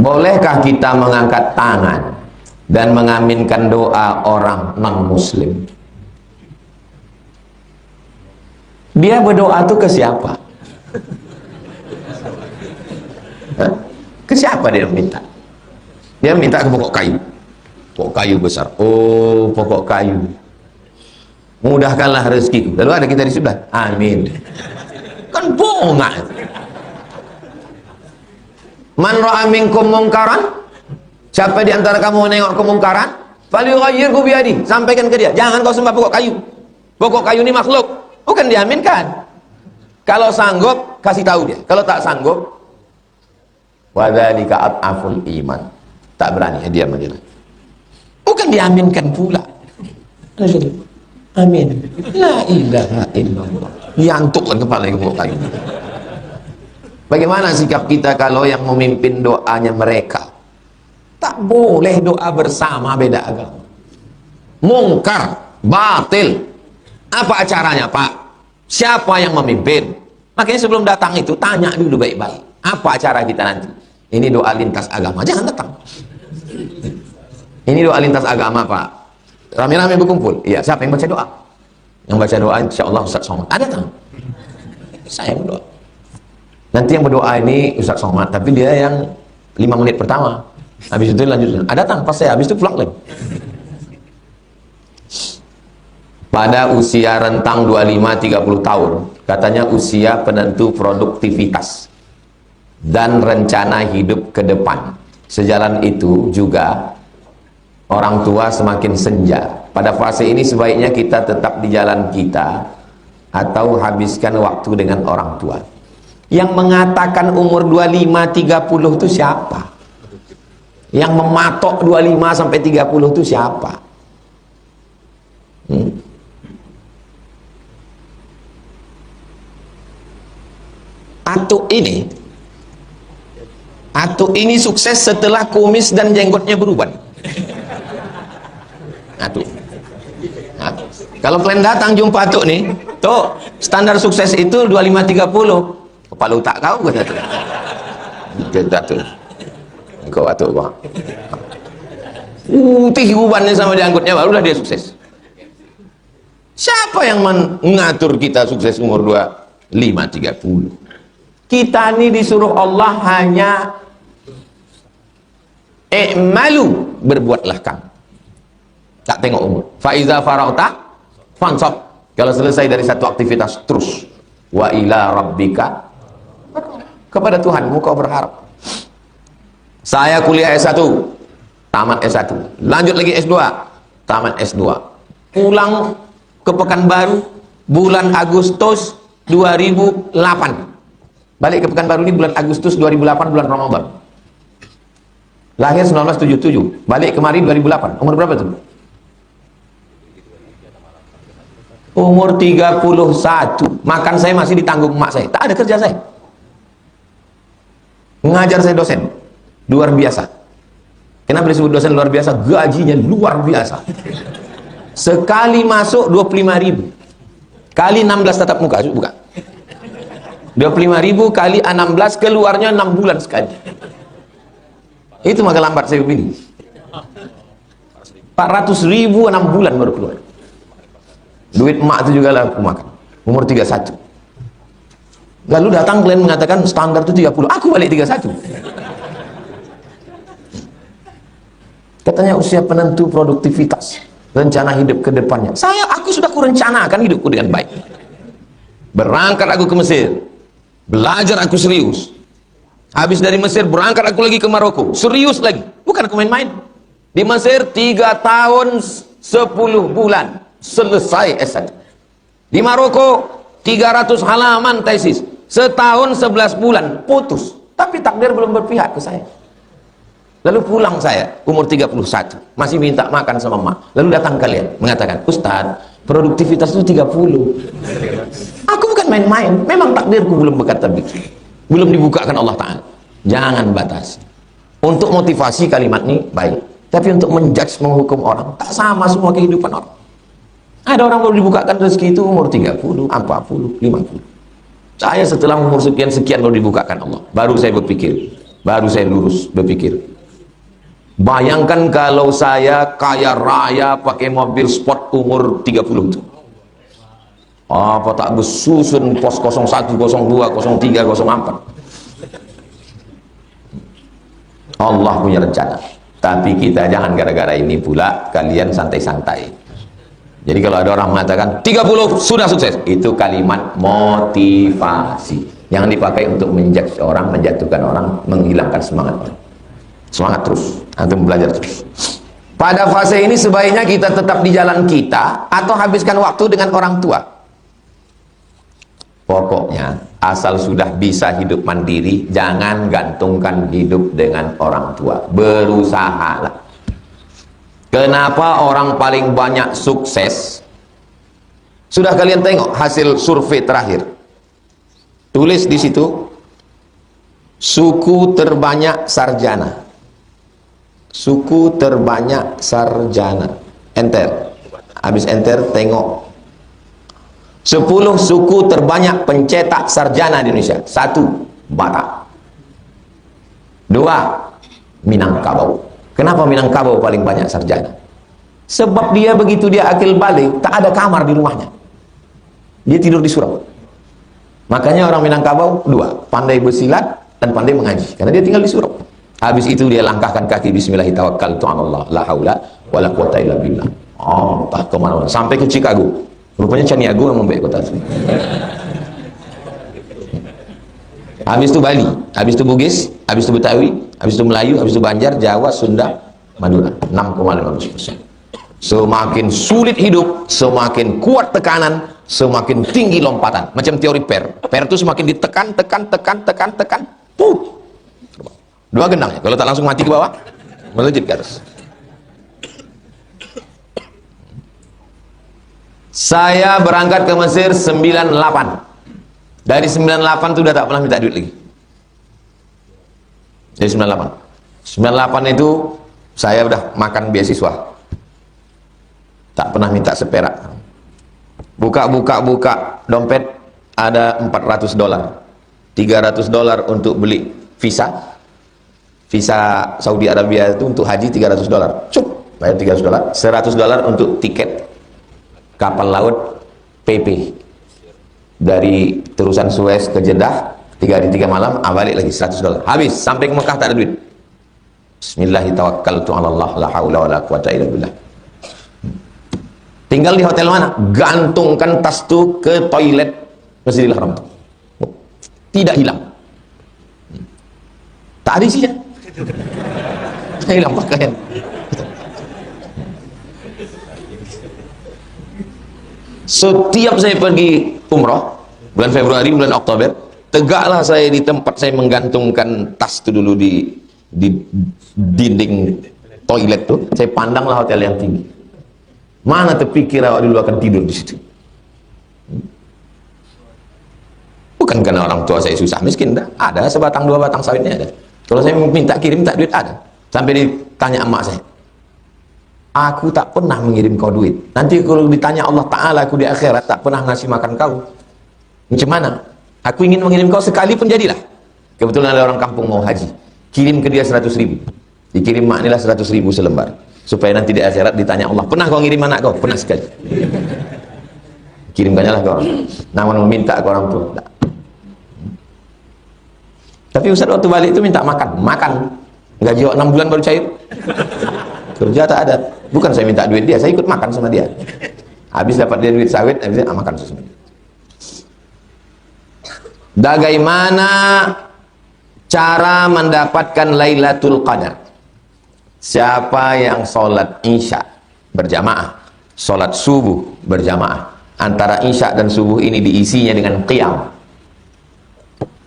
Bolehkah kita mengangkat tangan dan mengaminkan doa orang non-muslim? Dia berdoa tuh ke siapa? Hah? Ke siapa dia minta? Dia minta ke pokok kayu. Pokok kayu besar. Oh, pokok kayu, mudahkanlah rezeki. Lalu ada kita di sebelah, amin. Kan bohong. Man ra'a minkum mungkaran, siapa di antara kamu menengok kemungkaran, falyughayyirhu biyadi, sampaikan ke dia, jangan kau sembah pokok kayu. Pokok kayu ini makhluk, bukan diaminkan. Kalau sanggup kasih tahu dia, kalau tak sanggup, wadzalika ad'aful iman, tak berani dia mengira, bukan diaminkan pula. Amin. La ilaha illallah. Nyantukkan kepala ke pokok kayu. Bagaimana sikap kita kalau yang memimpin doanya mereka? Tak boleh doa bersama beda agama. Mungkar, batil. Apa acaranya, Pak? Siapa yang memimpin? Makanya sebelum datang itu tanya dulu baik-baik. Apa acara kita nanti? Ini doa lintas agama, jangan datang. Ini doa lintas agama, Pak. Rame-rame berkumpul. Iya, siapa yang baca doa? Yang baca doa insyaallah Ustaz Somad. Ada datang. Saya yang berdoa. Nanti yang berdoa ini Ustaz Somad, tapi dia yang 5 menit pertama. Habis itu lanjut. Ada datang pas saya, habis itu pulang lagi. Pada usia rentang 25-30 tahun, katanya usia penentu produktivitas dan rencana hidup ke depan. Sejalan itu juga orang tua semakin senja. Pada fase ini sebaiknya kita tetap di jalan kita atau habiskan waktu dengan orang tua. Yang mengatakan umur 25-30 itu siapa? Yang mematok 25 sampai 30 itu siapa? Atuk ini sukses setelah kumis dan jenggotnya berubah. Atuk. Nah, kalau kalian datang jumpa Atuk nih, tuh standar sukses itu 25-30. Kepala otak kau kata tu. Kita tu. Kau Atuk bang. Putih ubannya sama janggutnya, barulah dia sukses. Siapa yang mengatur kita sukses umur 25-30? Kita ini disuruh Allah hanya i'malu, berbuatlah kamu. Tak tengok umur. Fa iza faragta fansab. Kalau selesai dari satu aktivitas terus. Wa ila rabbika, kepada Tuhanmu kau berharap. Saya kuliah S1, tamat S1. Lanjut lagi S2, tamat S2. Pulang ke Pekanbaru bulan Agustus 2008. Balik ke Pekanbaru ini bulan Agustus 2008, bulan Ramadan. Lahir 1977, balik kemari 2008. Umur berapa tuh? Umur 31. Makan saya masih ditanggung emak saya. Tak ada kerja saya. Mengajar saya dosen. Luar biasa. Kenapa disebut dosen luar biasa? Gajinya luar biasa. Sekali masuk 25.000. Kali 16 tatap muka, bukan? 25.000 kali 16, keluarnya 6 bulan sekali. Itu maka lambat saya pilih. 400.000 6 bulan baru keluar. Duit emak itu juga lah aku makan. Umur 31. Lalu datang kalian mengatakan standar itu 30. Aku balik 31. Katanya usia penentu produktivitas, rencana hidup ke depannya. Aku sudah kurencanakan hidupku dengan baik. Berangkat aku ke Mesir. Belajar aku serius. Habis dari Mesir berangkat aku lagi ke Maroko. Serius lagi. Bukan aku main-main. Di Mesir 3 tahun 10 bulan. Selesai S1. Di Maroko 300 halaman tesis, setahun 11 bulan putus, tapi takdir belum berpihak ke saya. Lalu pulang saya umur 31, masih minta makan sama emak. Lalu datang kalian mengatakan, Ustaz, produktivitas itu 30. Aku bukan main-main, memang takdirku belum berkata begitu, belum dibukakan Allah Ta'ala. Jangan batasi. Untuk motivasi kalimat ini baik, tapi untuk menjudge, menghukum orang, tak sama semua kehidupan orang. Ada orang baru dibukakan rezeki itu umur 30, 40, 50. Saya setelah umur sekian-sekian baru dibukakan Allah. Baru saya berpikir, Baru saya lurus berpikir. Bayangkan kalau saya kaya raya pakai mobil sport umur 30 itu. Apa tak bersusun pos 01, 02, 03, 04. Allah punya rencana. Tapi kita jangan gara-gara ini pula kalian santai-santai. Jadi kalau ada orang mengatakan 30 sudah sukses, itu kalimat motivasi. Jangan dipakai untuk menjudge orang, menjatuhkan orang, menghilangkan semangat. Semangat terus, antum belajar terus. Pada fase ini sebaiknya kita tetap di jalan kita atau habiskan waktu dengan orang tua. Pokoknya asal sudah bisa hidup mandiri, jangan gantungkan hidup dengan orang tua. Berusahalah. Kenapa orang paling banyak sukses? Sudah kalian tengok hasil survei terakhir? Tulis di situ, suku terbanyak sarjana. Suku terbanyak sarjana. Enter. Habis enter, tengok 10 suku terbanyak pencetak sarjana di Indonesia. 1. Batak. 2. Minangkabau. Kenapa Minangkabau paling banyak sarjana? Sebab dia begitu dia akil balik, tak ada kamar di rumahnya. Dia tidur di surau. Makanya orang Minangkabau 2. Pandai bersilat dan pandai mengaji. Karena dia tinggal di surau. Habis itu dia langkahkan kaki bismillahirrahmanirrahim, la haula wala quwata illa billah. Oh, tak kemana-mana sampai ke Chicago. Rupanya Caniago yang membaik kota itu. Habis itu Bali, habis itu Bugis, habis itu Betawi, habis itu Melayu, habis itu Banjar, Jawa, Sunda, Madura. 6,15%. Semakin sulit hidup, semakin kuat tekanan, semakin tinggi lompatan. Macam teori PER. PER itu semakin ditekan, tekan, puh. 2 gendangnya. Kalau tak langsung mati ke bawah, melejit ke atas. Saya berangkat ke Mesir 98. Dari 98 itu udah tak pernah minta duit lagi. Dari 98. 98 itu saya udah makan beasiswa. Tak pernah minta seperak. Buka dompet ada $400. $300 untuk beli visa. Visa Saudi Arabia itu untuk haji $300. Cuk, bayar $300. $100 untuk tiket kapal laut PP dari terusan Suez ke Jeddah 3 hari 3 malam, balik lagi $100. Habis, sampai ke Mekah tak ada duit. Bismillahirrahmanirrahim, la haula wala quwata illa billah. Tinggal di hotel mana? Gantungkan tas tu ke toilet Masjidil Haram. Tidak hilang. Tak ada isinya. Hilang pakaian. Setiap saya pergi umroh bulan Februari, bulan Oktober, tegaklah saya di tempat saya menggantungkan tas itu dulu di dinding toilet tuh. Saya pandanglah hotel yang tinggi. Mana terpikir awak dulu akan tidur di situ? Bukan karena orang tua saya susah miskin, dah. Ada sebatang 2 batang sawitnya ada. Kalau saya minta kirim, tak duit ada. Sampai ditanya emak saya, aku tak pernah mengirim kau duit. Nanti kalau ditanya Allah Ta'ala aku di akhirat, tak pernah ngasih makan kau. Macam mana? Aku ingin mengirim kau sekali pun jadilah. Kebetulan ada orang kampung mau haji. Kirim ke dia 100.000. Dikirim mak inilah 100.000 selembar. Supaya nanti di akhirat ditanya Allah, pernah kau ngirim anak kau? Pernah sekali. Kirimkannya lah ke orang. Namun meminta ke orang tua. Tak. Tapi Ustaz waktu balik itu minta makan. Gaji 6 bulan baru cair. Kerja tak ada. Bukan saya minta duit dia, saya ikut makan sama dia. Habis dapat dia duit sawit, habis makan sama dia. Bagaimana cara mendapatkan Lailatul Qadar? Siapa yang sholat isya berjamaah, sholat subuh berjamaah, antara isya dan subuh ini diisinya dengan qiyam,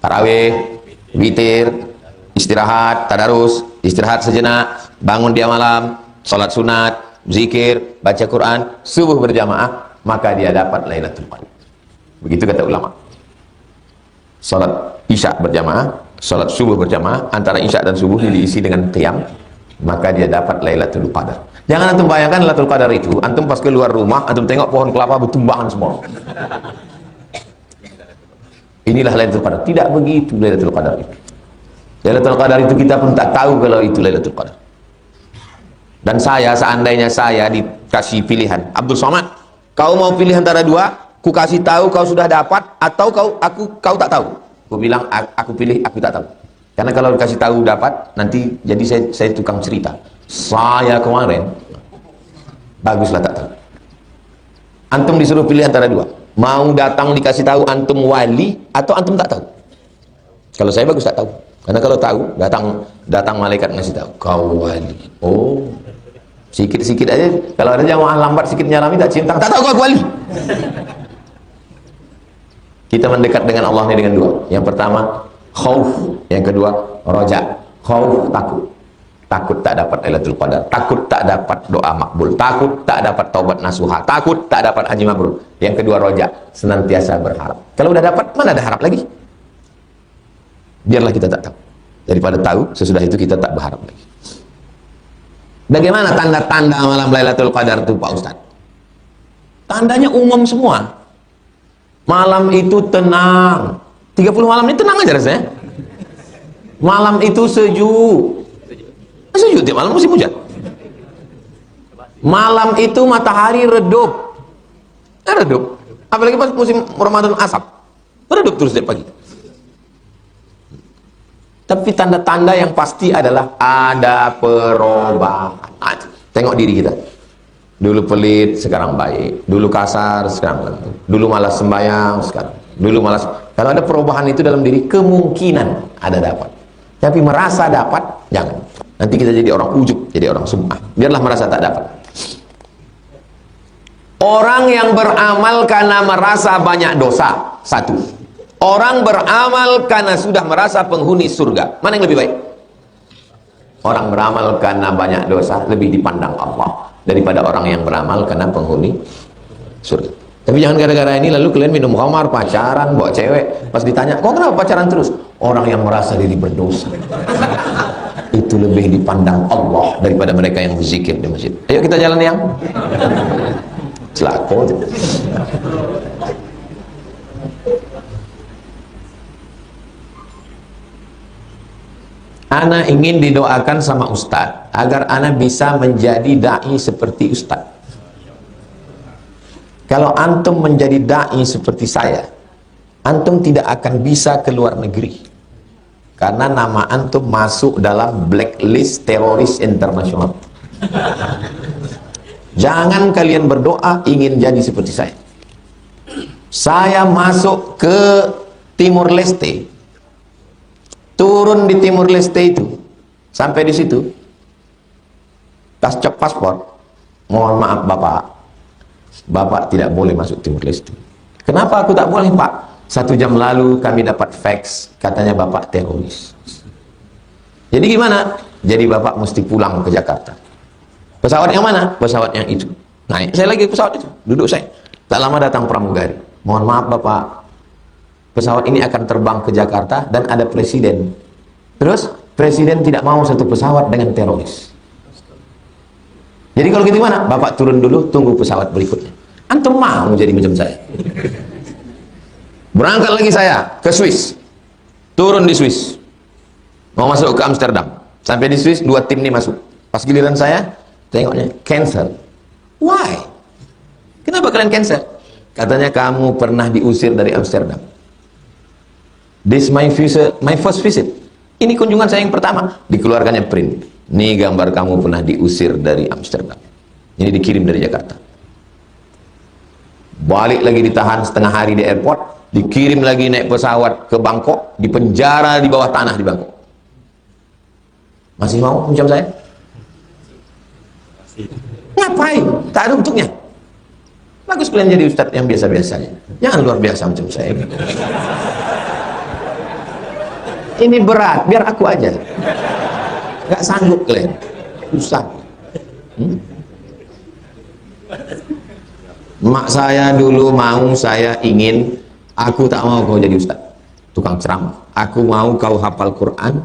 tarawih, witir, istirahat, tadarus, istirahat sejenak, bangun dia malam, sholat sunat, zikir, baca Quran, subuh berjamaah, maka dia dapat Lailatul Qadar. Begitu kata ulama. Sholat isya berjamaah, sholat subuh berjamaah, antara isya dan subuh ini diisi dengan qiyam, maka dia dapat Lailatul Qadar. Jangan antum bayangkan Lailatul Qadar itu, antum pas keluar rumah, antum tengok pohon kelapa bertumbangan semua. Inilah Lailatul Qadar. Tidak begitu Lailatul Qadar itu. Lailatul Qadar itu kita pun tak tahu kalau itu Lailatul Qadar. Dan saya, seandainya saya dikasih pilihan, Abdul Somad, kau mau pilih antara dua, ku kasih tahu kau sudah dapat, atau kau tak tahu. Ku bilang aku pilih aku tak tahu. Karena kalau dikasih tahu dapat, nanti jadi saya tukang cerita. Saya kemarin, baguslah tak tahu. Antum disuruh pilih antara dua, mau datang dikasih tahu antum wali, atau antum tak tahu. Kalau saya bagus tak tahu. Karena kalau tahu, datang malaikat ngasih tahu, kau wali. Oh, sikit-sikit aja. Kalau ada jamaah lambat sikit nyalami tak cinta, tak tahu kau wali. Kita mendekat dengan Allah ini dengan dua. Yang pertama, khauf. Yang kedua, roja. Khauf, takut. Takut tak dapat Lailatul Qadar. Takut tak dapat doa makbul. Takut tak dapat taubat nasuha. Takut tak dapat haji mabrur. Yang kedua, roja. Senantiasa berharap. Kalau udah dapat, mana ada harap lagi? Biarlah kita tak tahu. Daripada tahu, sesudah itu kita tak berharap lagi. Bagaimana tanda-tanda malam Lailatul Qadar itu Pak Ustadz? Tandanya umum semua. Malam itu tenang. 30 malam ini tenang aja rasanya. Malam itu sejuk. Sejuk tiap malam musim hujan. Malam itu matahari redup. Redup. Apalagi pas musim Ramadan asap. Redup terus setiap pagi. Tapi tanda-tanda yang pasti adalah ada perubahan. Tengok diri kita. Dulu pelit, sekarang baik. Dulu kasar, sekarang lembut. Dulu malas sembahyang, sekarang. Dulu malas. Kalau ada perubahan itu dalam diri, kemungkinan ada dapat. Tapi merasa dapat, jangan. Nanti kita jadi orang ujub, jadi orang sum'ah. Biarlah merasa tak dapat. Orang yang beramal karena merasa banyak dosa, satu. Orang beramal karena sudah merasa penghuni surga. Mana yang lebih baik? Orang beramal karena banyak dosa lebih dipandang Allah daripada orang yang beramal karena penghuni surga. Tapi jangan gara-gara ini lalu kalian minum khamar, pacaran, bawa cewek. Pas ditanya, kok kenapa pacaran terus? Orang yang merasa diri berdosa itu lebih dipandang Allah daripada mereka yang berzikir di masjid. Ayo kita jalan yang celaka. Ana ingin didoakan sama Ustadz agar Ana bisa menjadi da'i seperti Ustadz. Kalau antum menjadi da'i seperti saya, antum tidak akan bisa ke luar negeri karena nama antum masuk dalam blacklist teroris internasional. Jangan kalian berdoa ingin jadi seperti saya. Saya masuk ke Timur Leste, turun di Timur Leste itu, sampai di situ, tas cek paspor, mohon maaf Bapak tidak boleh masuk Timur Leste. Kenapa aku tak boleh Pak? 1 jam lalu kami dapat fax, katanya Bapak teroris. Jadi gimana? Jadi Bapak mesti pulang ke Jakarta. Pesawat yang mana? Pesawat yang itu. Naik saya lagi pesawat itu, duduk saya. Tak lama datang pramugari. Mohon maaf Bapak, pesawat ini akan terbang ke Jakarta dan ada presiden. Terus presiden tidak mau satu pesawat dengan teroris. Jadi kalau gitu mana? Bapak turun dulu, tunggu pesawat berikutnya. Antum mau jadi macam saya? Berangkat lagi saya ke Swiss. Turun di Swiss. Mau masuk ke Amsterdam. Sampai di Swiss 2 tim ini masuk. Pas giliran saya, tengoknya cancel. Why? Kenapa kalian cancel? Katanya kamu pernah diusir dari Amsterdam. This my first visit. Ini kunjungan saya yang pertama. Dikeluarkannya print. Nih gambar kamu pernah diusir dari Amsterdam. Ini dikirim dari Jakarta. Balik lagi ditahan setengah hari di airport. Dikirim lagi naik pesawat ke Bangkok. Dipenjara di bawah tanah di Bangkok. Masih mau macam saya? Ngapain? Tak ada untuknya. Bagus kalian jadi ustadz yang biasa-biasa aja. Jangan luar biasa macam saya. Ini berat, biar aku aja. Gak sanggup kalian. Susah. Mak saya dulu mau, saya ingin, aku tak mau kau jadi ustadz, tukang ceramah. Aku mau kau hafal Quran,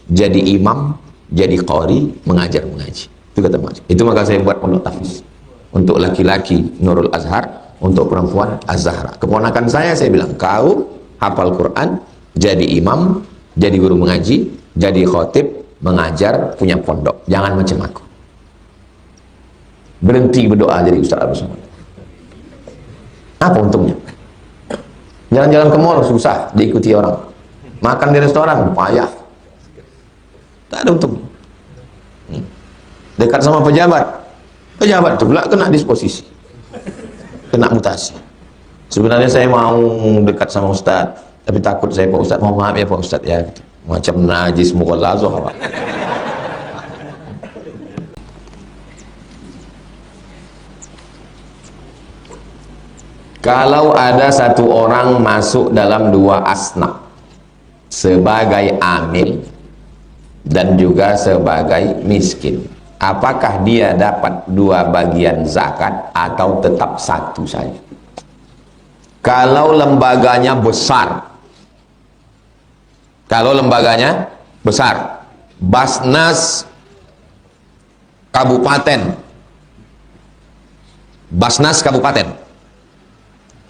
jadi imam, jadi qari, mengajar mengaji. Itu kata mak. Itu maka saya buat pondok tahfiz. Untuk laki-laki Nurul Azhar, untuk perempuan Az-Zahra. Keponakan saya bilang, kau hafal Quran, jadi imam, jadi guru mengaji, jadi khotib, mengajar, punya pondok. Jangan macam aku. Berhenti berdoa jadi Ustaz Abdul Somad. Apa untungnya? Jalan-jalan ke mall susah diikuti orang. Makan di restoran payah. Tak ada untung. Dekat sama pejabat. Pejabat itu pula kena disposisi. Kena mutasi. Sebenarnya saya mau dekat sama Ustaz, tapi takut saya Pak Ustaz, mohon maaf ya Pak Ustaz ya. Macam najis mughallazoh. Kalau ada satu orang masuk dalam dua asnaf, sebagai amil dan juga sebagai miskin, apakah dia dapat dua bagian zakat atau tetap satu saja? Kalau lembaganya besar, Basnas Kabupaten,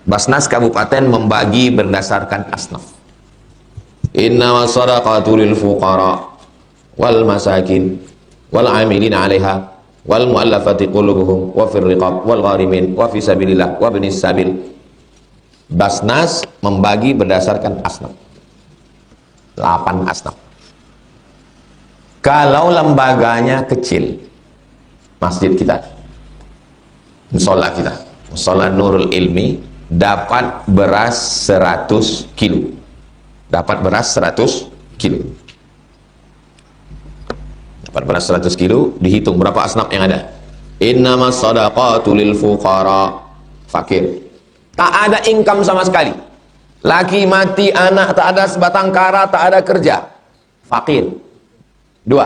Basnas Kabupaten membagi berdasarkan asnaf. Innamas shadaqatu lil fuqara wal masakin wal 'amilina 'alaiha wal mu'allafati qulubuhum wa fir riqab wal gharimin wa fi sabilillah wa ibnis sabil. Basnas membagi berdasarkan asnaf. 8 asnaf. Kalau lembaganya kecil, masjid kita, musola kita, musola Nurul Ilmi, dapat beras 100 kilo. Dapat beras 100 kilo. Dapat beras 100 kilo, dihitung berapa asnaf yang ada. Innamas shadaqatu lil fuqara, fakir. Tak ada income sama sekali. Laki mati, anak tak ada sebatang kara, tak ada kerja. Fakir. 2.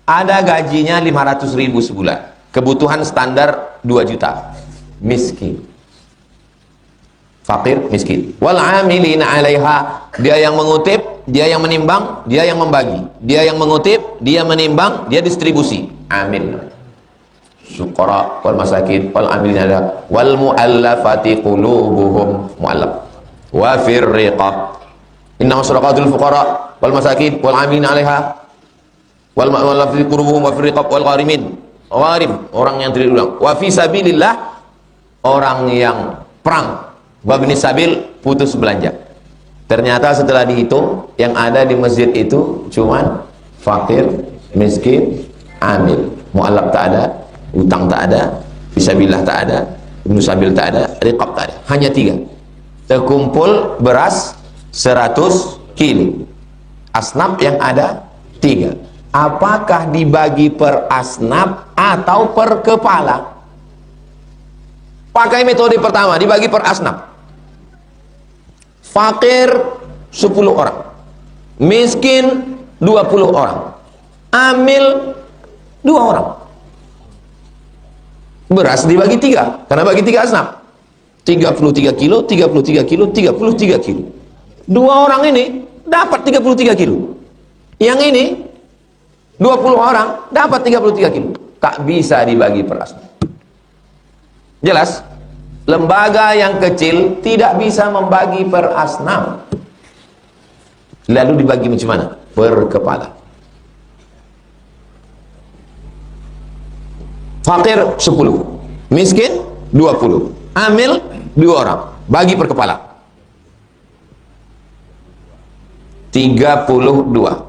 Ada gajinya 500.000 sebulan. Kebutuhan standar 2 juta. Miskin. Fakir, miskin. Wal 'amilina 'alaiha, dia yang mengutip, dia yang menimbang, dia yang membagi. Dia yang mengutip, dia menimbang, dia distribusi. Amin. Syuqara wal masakin wal 'amilina 'alaiha wal mu'allafati qulubuhum, mu'allaf. Wa fir riqab. Innamas shadaqatul fuqara wal masakin wal 'amilina 'alaiha wal mu'allafati qulubuhum wa fir riqab wal gharimin. Gharim, orang yang tidak ulang. Wa fi sabilillah, orang yang perang. Wabni sabil, putus belanja. Ternyata setelah dihitung, yang ada di masjid itu cuman fakir, miskin, amil. Mu'alaf tak ada, utang tak ada, fisabilillah tak ada, ibnu sabil tak ada, riqab tak ada. Hanya 3. Terkumpul beras 100 kilo. Asnaf yang ada 3. Apakah dibagi per asnaf atau per kepala? Pakai metode pertama, dibagi per asnaf. Fakir 10 orang, miskin 20 orang, amil 2 orang. Beras dibagi 3, karena bagi 3 asnaf. 33 kilo, 33 kilo, 33 kilo. 2 orang ini dapat 33 kilo. Yang ini 20 orang dapat 33 kilo. Tak bisa dibagi per asnaf. Jelas? Lembaga yang kecil tidak bisa membagi per asnaf. Lalu dibagi macam mana? Per kepala. Fakir 10, miskin 20, amil 2 orang. Bagi per kepala 32.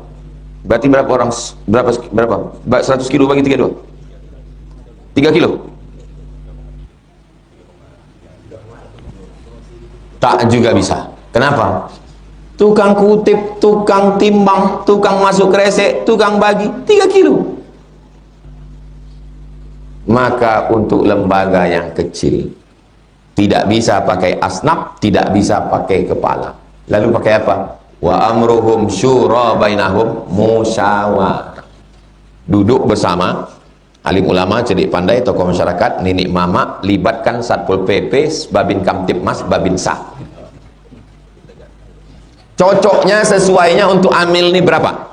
Berarti berapa orang? Berapa? 100 kilo bagi 32. 3 kilo. Tak juga bisa. Kenapa? Tukang kutip, tukang timbang, tukang masuk kresek, tukang bagi 3 kilo. Maka untuk lembaga yang kecil tidak bisa pakai asnaf, tidak bisa pakai kepala. Lalu pakai apa? Wa amruhum syura bainahum, musyawarah. Duduk bersama alim ulama, cerdik pandai, tokoh masyarakat, nenek mama, libatkan Satpol PP, Babin Kamtipmas, Babinsa. Cocoknya, sesuainya untuk amil ini berapa?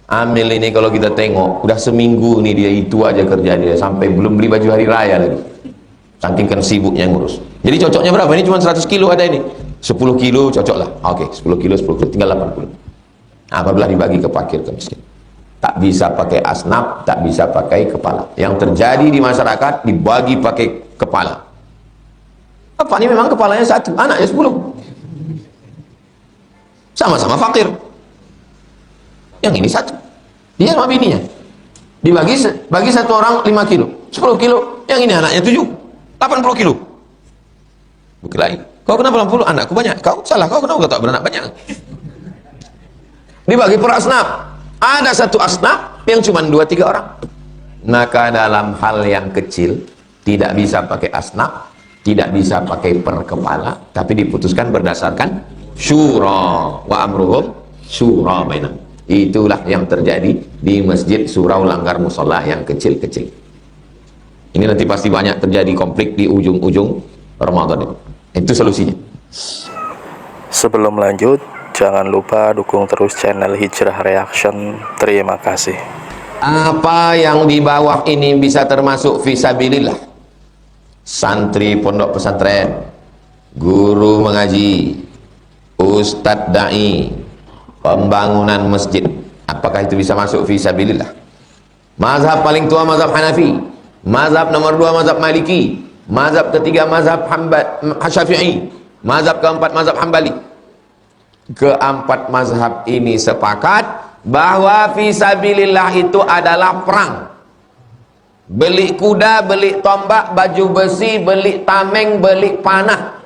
Amil ini kalau kita tengok, udah seminggu nih dia itu aja kerja dia, sampai belum beli baju hari raya lagi. Saking kan sibuknya ngurus. Jadi cocoknya berapa? Ini cuma 100 kilo ada ini. 10 kilo cocok lah. Oke, 10 kilo, tinggal 80. Apabila dibagi ke fakir, ke miskin. tak bisa pakai asnaf, tak bisa pakai kepala. Yang terjadi di masyarakat dibagi pakai kepala. Bapak ini memang kepalanya satu, anaknya 10. Sama-sama fakir. Yang ini satu, dia sama bininya. Bagi satu orang 5 kilo, 10 kilo. Yang ini anaknya 7, 80 kilo. Berkelahi. Kau kenapa 80? Anakku banyak. Kau salah, kau kenapa tak beranak banyak? Dibagi per asnaf. Ada satu asnaf yang cuma 2-3 orang. Maka dalam hal yang kecil tidak bisa pakai asnaf, tidak bisa pakai per kepala, tapi diputuskan berdasarkan syura wa amruhum syura bainahum. Itulah yang terjadi di masjid surau langgar musola yang kecil-kecil. Ini nanti pasti banyak terjadi konflik di ujung-ujung Ramadan. Itu solusinya. Sebelum lanjut, jangan lupa dukung terus channel Hijrah Reaction. Terima kasih. Apa yang di bawah ini bisa termasuk fisabilillah? Santri pondok pesantren, guru mengaji, ustadz dai, pembangunan masjid. Apakah itu bisa masuk fisabilillah? Mazhab paling tua mazhab Hanafi, mazhab nomor 2 mazhab Maliki, mazhab ketiga mazhab Syafi'i, mazhab keempat mazhab Hambali. Keempat mazhab ini sepakat bahwa fisabilillah itu adalah perang. Beli kuda, beli tombak, baju besi, beli tameng, beli panah.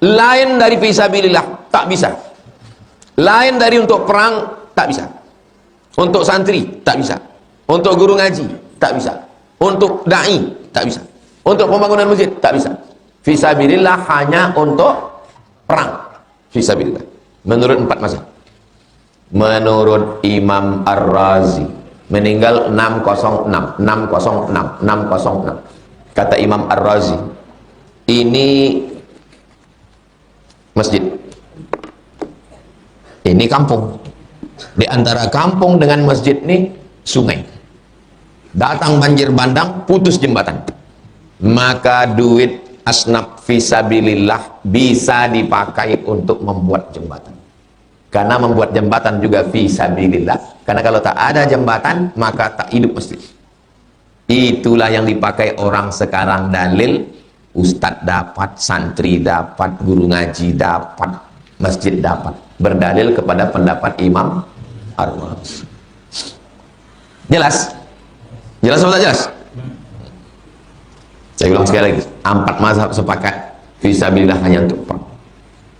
Lain dari fisabilillah tak bisa. Lain dari untuk perang tak bisa. Untuk santri tak bisa. Untuk guru ngaji tak bisa. Untuk dai tak bisa. Untuk pembangunan masjid tak bisa. Fisabilillah hanya untuk perang. Fisabilillah. Menurut 4 mazhab. Menurut Imam Ar-Razi, meninggal 606. Kata Imam Ar-Razi, ini masjid, ini kampung. Di antara kampung dengan masjid ini sungai. Datang banjir bandang, putus jembatan. Maka duit asnaf fisabilillah bisa dipakai untuk membuat jembatan. Karena membuat jembatan juga fisabilillah. Karena kalau tak ada jembatan, maka tak hidup masjid. Itulah yang dipakai orang sekarang dalil. Ustadz dapat, santri dapat, guru ngaji dapat, masjid dapat. Berdalil kepada pendapat Imam Ar-Razi. Jelas? Jelas atau tak jelas? Saya ulang sekali lagi. 4 mazhab sepakat fisabilillah hanya untuk perang.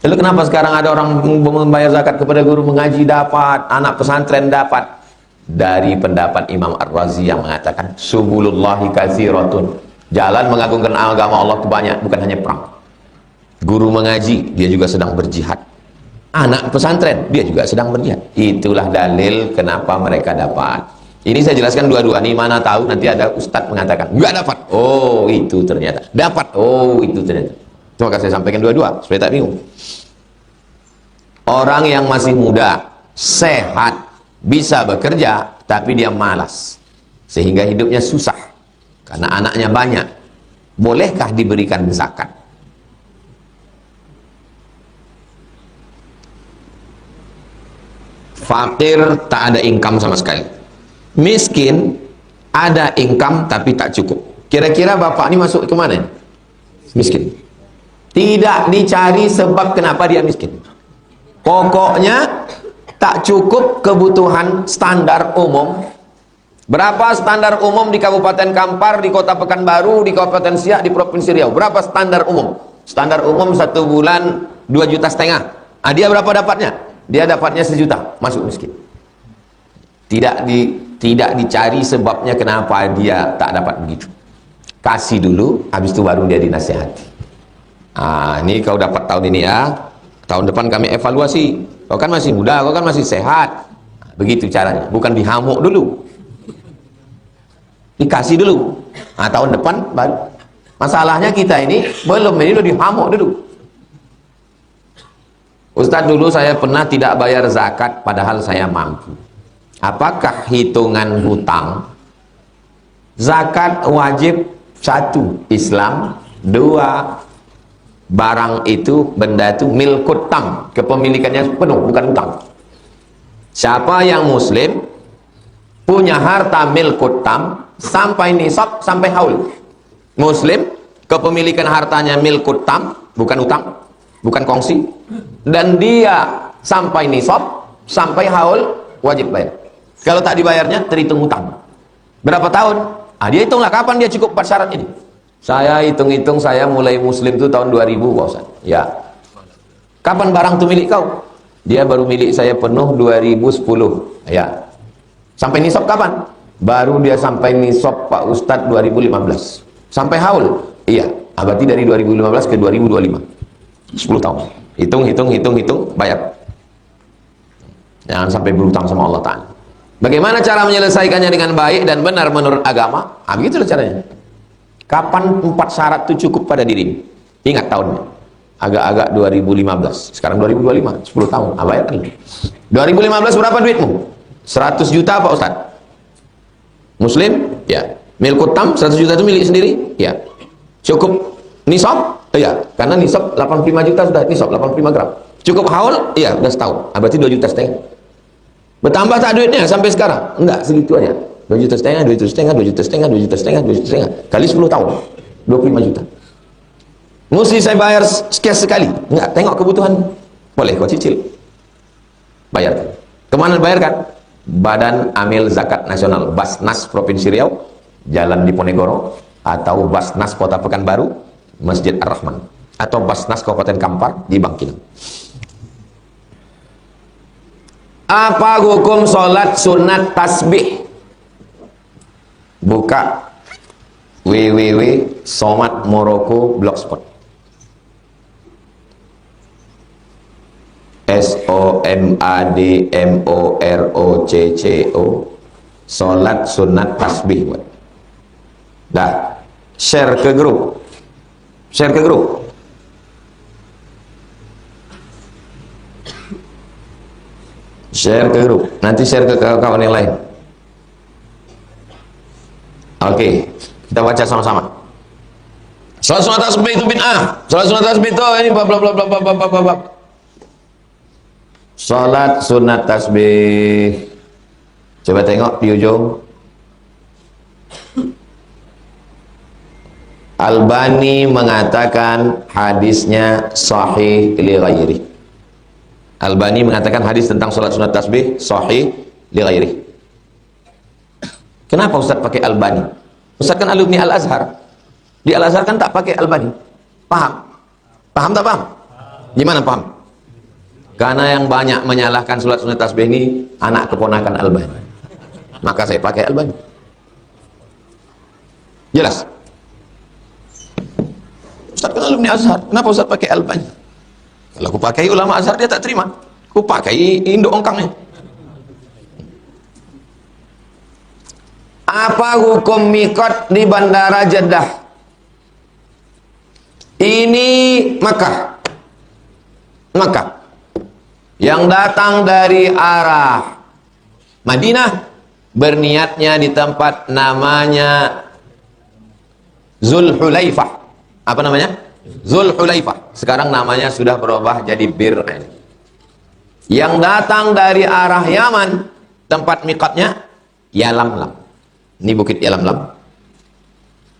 Lalu kenapa sekarang ada orang membayar zakat kepada guru mengaji dapat, anak pesantren dapat? Dari pendapat Imam Ar-Razi yang mengatakan subulullahi katsiratun. Jalan mengagungkan agama Allah itu banyak, bukan hanya perang. Guru mengaji, dia juga sedang berjihad. Anak pesantren, dia juga sedang berjihad. Itulah dalil kenapa mereka dapat. Ini saya jelaskan dua-dua nih, mana tahu nanti ada ustadz mengatakan enggak dapat. Oh, itu ternyata. Dapat. Oh, itu ternyata. Cuma saya sampaikan dua-dua supaya tak bingung. Orang yang masih muda, sehat, bisa bekerja, tapi dia malas. Sehingga hidupnya susah. Karena anaknya banyak. Bolehkah diberikan zakat? Fakir tak ada income sama sekali. Miskin ada income tapi tak cukup. Kira-kira bapak ini masuk ke mana? Miskin. Tidak dicari sebab kenapa dia miskin. Pokoknya tak cukup kebutuhan standar umum. Berapa standar umum di Kabupaten Kampar, di Kota Pekanbaru, di Kabupaten Siak, di Provinsi Riau? Berapa standar umum? Standar umum 1 bulan 2,5 juta. Dia berapa dapatnya? Dia dapatnya 1 juta, masuk miskin. Tidak dicari sebabnya kenapa dia tak dapat begitu. Kasih dulu, habis itu baru dia dinasihati. Ini kau dapat tahun ini ya, tahun depan kami evaluasi. Kau kan masih muda, kau kan masih sehat. Begitu caranya, bukan dihamuk dulu. Dikasih dulu. Tahun depan baru. Masalahnya kita ini belum, ini udah dihamuk dulu. Ustadz, dulu saya pernah tidak bayar zakat padahal saya mampu. Apakah hitungan hutang? Zakat wajib 1 Islam, 2 barang itu, benda itu milkut tam, kepemilikannya penuh, bukan hutang. Siapa yang muslim punya harta milkut tam sampai nisab, sampai haul. Muslim kepemilikan hartanya milkut tam, bukan utang, bukan kongsi, dan dia sampai nisab, sampai haul, wajib bayar. Kalau tak dibayarnya terhitung utang. Berapa tahun? Dia hitunglah kapan dia cukup 4 syarat ini. Saya hitung-hitung, saya mulai muslim itu tahun 2000 Pak Ustaz. Ya. Kapan barang itu milik kau? Dia baru milik saya penuh 2010. Ya. Sampai nisab kapan? Baru dia sampai nisab Pak Ustaz 2015. Sampai haul? Iya. Berarti dari 2015 ke 2025. 10 tahun. Hitung, bayar. Jangan sampai berutang sama Allah Ta'ala. Bagaimana cara menyelesaikannya dengan baik dan benar menurut agama? Begitulah caranya. Kapan 4 syarat itu cukup pada dirimu? Ingat tahunnya. Agak-agak 2015. Sekarang 2025. 10 tahun. Bayarkan. 2015 berapa duitmu? 100 juta Pak Ustaz. Muslim? Ya. Milkut tam 100 juta itu milik sendiri? Ya. Cukup nisab? Ya. Karena nisab 85 juta sudah nisab 85 gram. Cukup haul? Iya, udah setahun. Berarti 2,5 juta. Bertambah tak duitnya sampai sekarang? Enggak, segitu aja. 2,5 juta, 2,5 juta, 2,5 juta, 2,5 juta, kali 10 tahun 25 juta. Mesti saya bayar sekian sekali? Enggak, tengok kebutuhan. Boleh kau cicil, bayarkan. Kemana bayarkan? Badan Amil Zakat Nasional, Basnas Provinsi Riau, Jalan Diponegoro, atau Basnas Kota Pekanbaru, Masjid Ar-Rahman, atau Basnas Kabupaten Kampar di Bangkinang. Apa hukum sholat sunat tasbih? Buka www.somatmoroko.blogspot. SOMADMOROCCO, sholat sunat tasbih. Dah, share ke grup. Share ke grup. Share ke grup. Nanti share ke kawan-kawan yang lain. Oke, kita baca sama-sama. Salat sunat tasbih itu bid'ah. Salat sunat tasbih itu ini bab. Salat sunat tasbih. Coba tengok di ujung. Albani mengatakan hadisnya sahih li ghairi. Albani mengatakan hadis tentang salat sunat tasbih sahih li ghairi. Kenapa Ustaz pakai Albani? Ustaz kan alumni Al-Azhar. Di Al-Azhar kan tak pakai Albani. Paham? Paham tak paham? Gimana paham? Karena yang banyak menyalahkan salat sunat tasbih ini anak keponakan Albani. Maka saya pakai Albani. Jelas? Ustaz kan alumni Azhar. Kenapa Ustaz pakai Albani? Kalau aku pakai ulama Azhar dia tak terima. Aku pakai induk ongkangnya. Apa hukum mikot di Bandara Jeddah? Ini Makkah. Makkah. Yang datang dari arah Madinah berniatnya di tempat namanya Zulhulaifah. Apa namanya? Zulhulaifah. Sekarang namanya sudah berubah jadi Bir. Yang datang dari arah Yaman, tempat mikotnya Yalamlam. Ini bukit Yalamlam.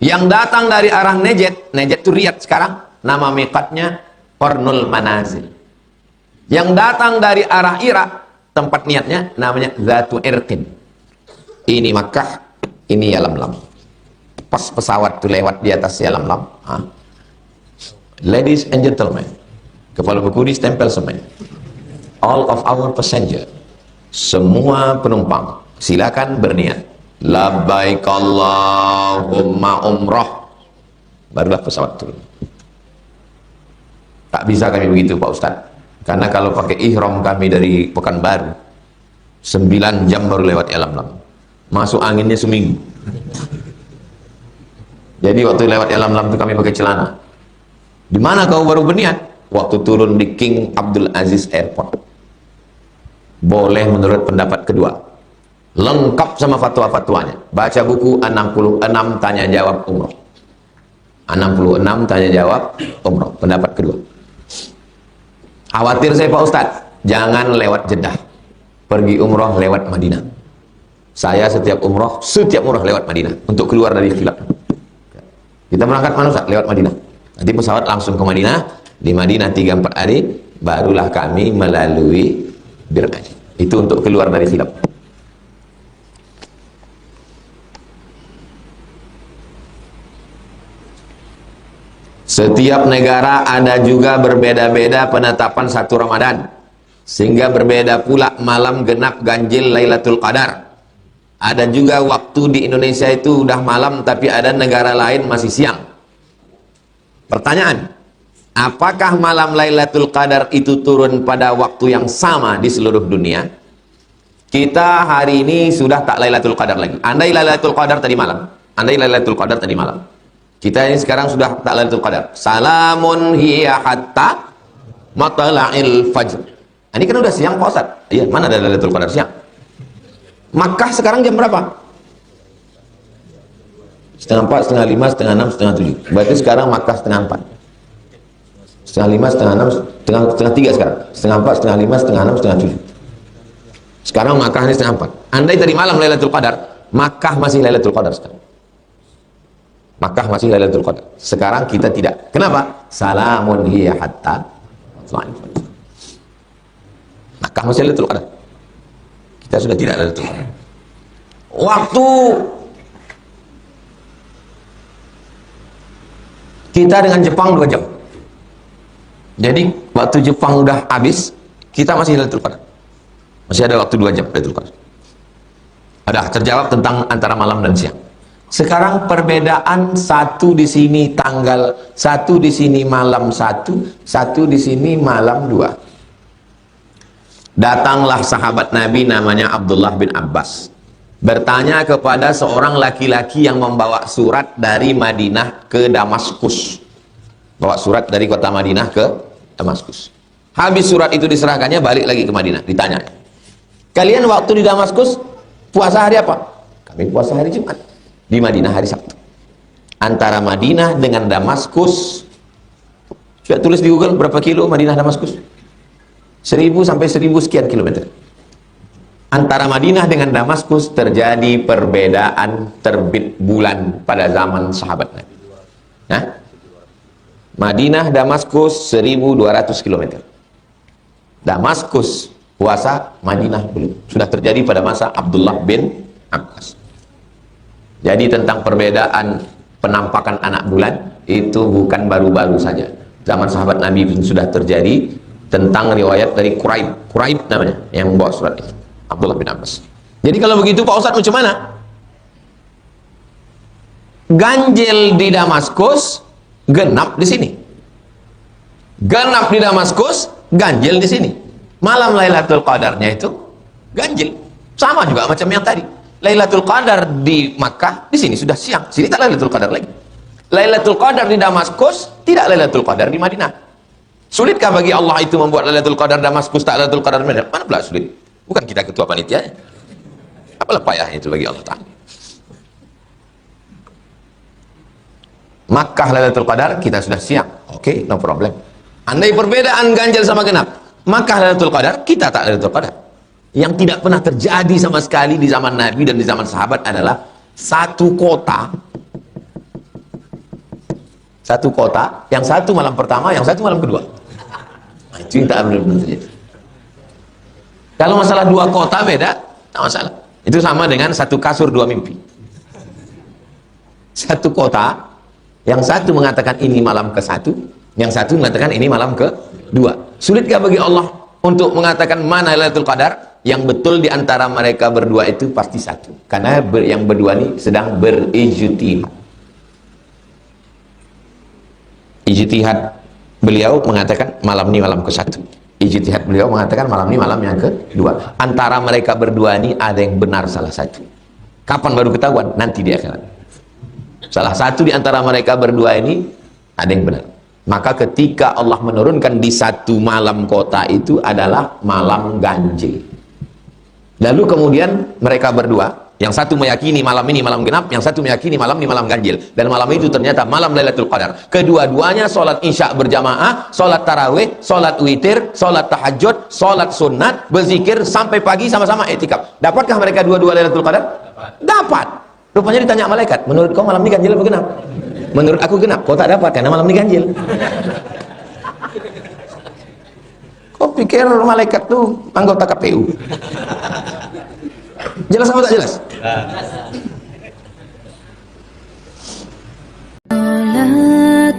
Yang datang dari arah Najd, Najd itu Riyadh sekarang, nama mikotnya Qarnul Manazil. Yang datang dari arah Irak, tempat niatnya namanya Zatu Irqin. Ini Makkah, ini Yalamlam. Pas pesawat itu lewat di atas Yalamlam. Ladies and gentlemen, kepala buku ditempel semuanya. All of our passenger, semua penumpang, silakan berniat. Labbaik Allahumma umrah. Barulah pesawat turun. Tak bisa kami begitu Pak Ustaz. Karena kalau pakai ihram kami dari Pekanbaru 9 jam baru lewat Yalamlam. Masuk anginnya seminggu. Jadi waktu lewat Yalamlam itu kami pakai celana. Di mana kau baru berniat? Waktu turun di King Abdul Aziz Airport. Boleh menurut pendapat kedua. Lengkap sama fatwa-fatwanya. Baca buku 66 tanya jawab umroh. 66 tanya jawab umroh. Pendapat kedua. Khawatir saya Pak Ustadz, jangan lewat Jeddah. Pergi umroh lewat Madinah. Saya setiap umroh lewat Madinah untuk keluar dari khilaf. Kita berangkat mana Ustaz? Lewat Madinah. Nanti pesawat langsung ke Madinah. Di Madinah 3-4 hari barulah kami melalui Bir Naji. Itu untuk keluar dari khilaf. Setiap negara ada juga berbeda-beda penetapan 1 Ramadan, sehingga berbeda pula malam genap ganjil Lailatul Qadar. Ada juga waktu di Indonesia itu udah malam, tapi ada negara lain masih siang. Pertanyaan, apakah malam Lailatul Qadar itu turun pada waktu yang sama di seluruh dunia? Kita hari ini sudah tak Lailatul Qadar lagi. Andai Lailatul Qadar tadi malam, kita ini sekarang sudah tak Lailatul Qadar. Salamun hiya hatta matla'il fajr. Ini kan udah siang Pak Ustaz. Iya, mana ada Lailatul Qadar siang? Makkah sekarang jam berapa? 4:30, 4:30, 5, 5:30, 6, 7. Berarti sekarang Makkah 4:30. 5:30, 6, 3 sekarang. 4:30, 5, 5:30, 6, 7. Sekarang Makkah ini 4:30. Andai tadi malam Lailatul Qadar, Makkah masih Lailatul Qadar sekarang. Makkah masih Lailatul Qadar. Sekarang kita tidak. Kenapa? Salamun hiya hatta matla'il fajr. Makkah masih Lailatul Qadar. Kita sudah tidak Lailatul Qadar. Waktu kita dengan Jepang 2 jam. Jadi waktu Jepang udah habis, kita masih Lailatul Qadar. Masih ada waktu 2 jam Lailatul Qadar. Ada terjawab tentang antara malam dan siang. Sekarang perbedaan satu di sini tanggal 1, di sini malam 1, 1 di sini malam 2. Datanglah sahabat Nabi namanya Abdullah bin Abbas, bertanya kepada seorang laki-laki yang membawa surat dari Madinah ke Damaskus. Bawa surat dari kota Madinah ke Damaskus. Habis surat itu diserahkannya, balik lagi ke Madinah. Ditanya, kalian waktu di Damaskus puasa hari apa? Kami puasa hari Jumat. Di Madinah hari Sabtu. Antara Madinah dengan Damaskus, coba tulis di Google berapa kilo Madinah Damaskus? 1000 sampai 1000 sekian kilometer. Antara Madinah dengan Damaskus terjadi perbedaan terbit bulan pada zaman sahabat Nabi. Nah, Madinah Damaskus 1200 km. Damaskus puasa, Madinah belum. Sudah terjadi pada masa Abdullah bin Abbas. Jadi tentang perbedaan penampakan anak bulan itu bukan baru-baru saja. Zaman sahabat Nabi pun sudah terjadi. Tentang riwayat dari Quraib namanya yang membawa surat itu, Abdullah bin Abbas. Jadi kalau begitu Pak Ustadz macam mana? Ganjil di Damaskus, genap di sini. Genap di Damaskus, ganjil di sini. Malam Lailatul Qadarnya itu ganjil. Sama juga macam yang tadi. Lailatul Qadar di Makkah, di sini sudah siang. Sini tak Lailatul Qadar lagi. Lailatul Qadar di Damaskus, tidak Lailatul Qadar di Madinah. Sulitkah bagi Allah itu membuat Lailatul Qadar Damaskus, tak Lailatul Qadar di Madinah? Mana pula sulit? Bukan kita ketua panitia. Apalah payahnya itu bagi Allah Ta'ala. Makkah Lailatul Qadar, kita sudah siang. Oke, no problem. Andai perbedaan ganjil sama genap, Makkah Lailatul Qadar, kita tak Lailatul Qadar. Yang tidak pernah terjadi sama sekali di zaman Nabi dan di zaman sahabat adalah satu kota, yang satu malam pertama, yang satu malam kedua. Nah, itu yang tak benar-benar terjadi. Kalau masalah 2 kota beda, tak masalah. Itu sama dengan satu kasur 2 mimpi. Satu kota, yang satu mengatakan ini malam ke-1, yang satu mengatakan ini malam ke-2. Sulitkah bagi Allah untuk mengatakan mana Lailatul Qadar? Yang betul di antara mereka berdua itu pasti satu. Karena yang berdua ini sedang berijtihad. Ijtihad beliau mengatakan malam ini malam ke-1. Ijtihad beliau mengatakan malam ini malam yang ke-2. Antara mereka berdua ini ada yang benar salah satu. Kapan baru ketahuan? Nanti di akhirat. Salah satu di antara mereka berdua ini ada yang benar. Maka ketika Allah menurunkan di satu malam kota itu adalah malam ganjil. Lalu kemudian mereka berdua Yang satu meyakini malam ini malam genap, yang satu meyakini malam ini malam ganjil. Dan malam itu ternyata malam Lailatul Qadar. Kedua-duanya sholat isya berjamaah, sholat tarawih, sholat witir, sholat tahajud, sholat sunat, berzikir sampai pagi sama-sama iktikaf. Dapatkah mereka dua-dua Lailatul Qadar? Dapat. Rupanya ditanya malaikat, menurut kau malam ini ganjil apa genap? Menurut aku genap. Kau tak dapat karena malam ini ganjil. Kau pikir malaikat tuh anggota KPU? Jelas apa tak jelas?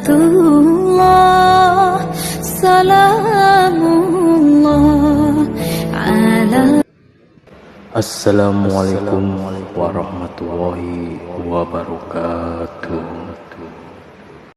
Salatullah, salamullah ala. Assalamualaikum warahmatullahi wabarakatuh.